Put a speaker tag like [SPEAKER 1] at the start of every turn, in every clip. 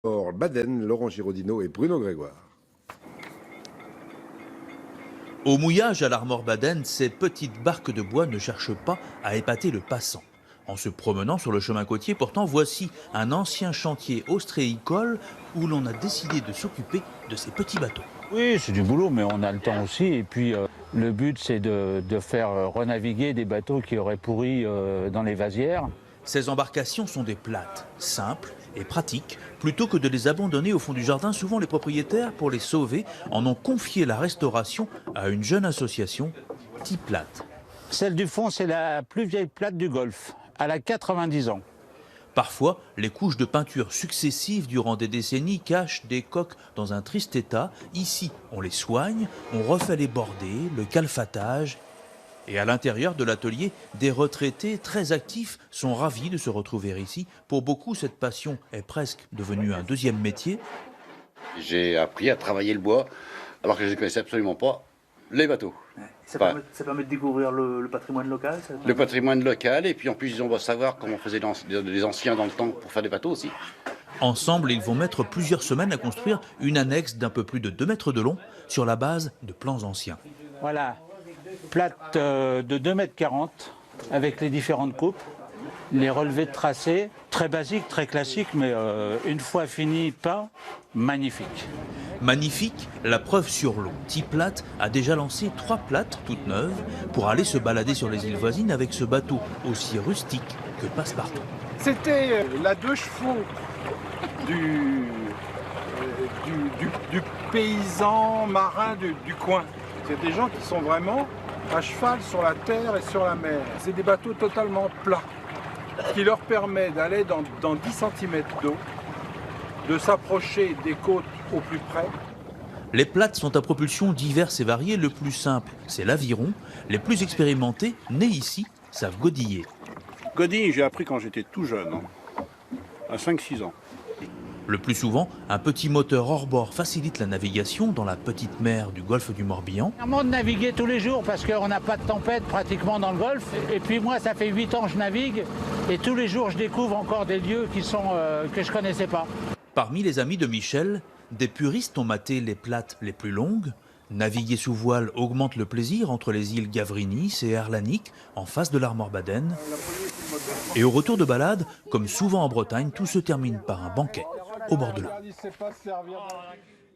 [SPEAKER 1] Baden, Laurent Giraudino et Bruno Grégoire.
[SPEAKER 2] Au mouillage à l'Armor Baden, ces petites barques de bois ne cherchent pas à épater le passant. En se promenant sur le chemin côtier, pourtant, voici un ancien chantier ostréicole où l'on a décidé de s'occuper de ces petits bateaux.
[SPEAKER 3] Oui, c'est du boulot, mais on a le temps aussi. Et puis, le but, c'est de faire renaviguer des bateaux qui auraient pourri dans les vasières.
[SPEAKER 2] Ces embarcations sont des plates, simples et pratiques. Plutôt que de les abandonner au fond du jardin, souvent les propriétaires, pour les sauver, en ont confié la restauration à une jeune association, T-Plate.
[SPEAKER 3] Celle du fond, c'est la plus vieille plate du Golfe. Elle a 90 ans.
[SPEAKER 2] Parfois, les couches de peinture successives durant des décennies cachent des coques dans un triste état. Ici, on les soigne, on refait les bordées, le calfatage. Et à l'intérieur de l'atelier, des retraités très actifs sont ravis de se retrouver ici. Pour beaucoup, cette passion est presque devenue un deuxième métier.
[SPEAKER 4] J'ai appris à travailler le bois, alors que je ne connaissais absolument pas les bateaux.
[SPEAKER 5] Ça permet de découvrir le patrimoine local.
[SPEAKER 4] Le patrimoine local, et puis en plus, on va savoir comment faisaient les anciens dans le temps pour faire des bateaux aussi.
[SPEAKER 2] Ensemble, ils vont mettre plusieurs semaines à construire une annexe d'un peu plus de 2 mètres de long sur la base de plans anciens.
[SPEAKER 3] Voilà, plate de 2,40 m avec les différentes coupes, les relevés de tracé, très basiques, très classiques, mais une fois fini, peint, magnifique.
[SPEAKER 2] Magnifique, la preuve sur l'eau. T-Plate a déjà lancé 3 plates toutes neuves pour aller se balader sur les îles voisines avec ce bateau aussi rustique que passe-partout.
[SPEAKER 6] C'était la 2 chevaux du paysan marin du coin. C'est des gens qui sont vraiment à cheval sur la terre et sur la mer. C'est des bateaux totalement plats qui leur permet d'aller dans 10 cm d'eau, de s'approcher des côtes au plus près.
[SPEAKER 2] Les plates sont à propulsion diverses et variées. Le plus simple, c'est l'aviron. Les plus expérimentés, nés ici, savent godiller.
[SPEAKER 7] Godiller, j'ai appris quand j'étais tout jeune, à 5-6 ans.
[SPEAKER 2] Le plus souvent, un petit moteur hors-bord facilite la navigation dans la petite mer du golfe du Morbihan.
[SPEAKER 3] Vraiment de naviguer tous les jours parce qu'on n'a pas de tempête pratiquement dans le golfe. Et puis moi, ça fait 8 ans que je navigue et tous les jours, je découvre encore des lieux que je ne connaissais pas.
[SPEAKER 2] Parmi les amis de Michel, des puristes ont maté les plates les plus longues. Naviguer sous voile augmente le plaisir entre les îles Gavrinis et Erlanik, en face de l'Armor Baden. Et au retour de balade, comme souvent en Bretagne, tout se termine par un banquet au bord de l'eau.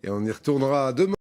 [SPEAKER 1] Et on y retournera demain.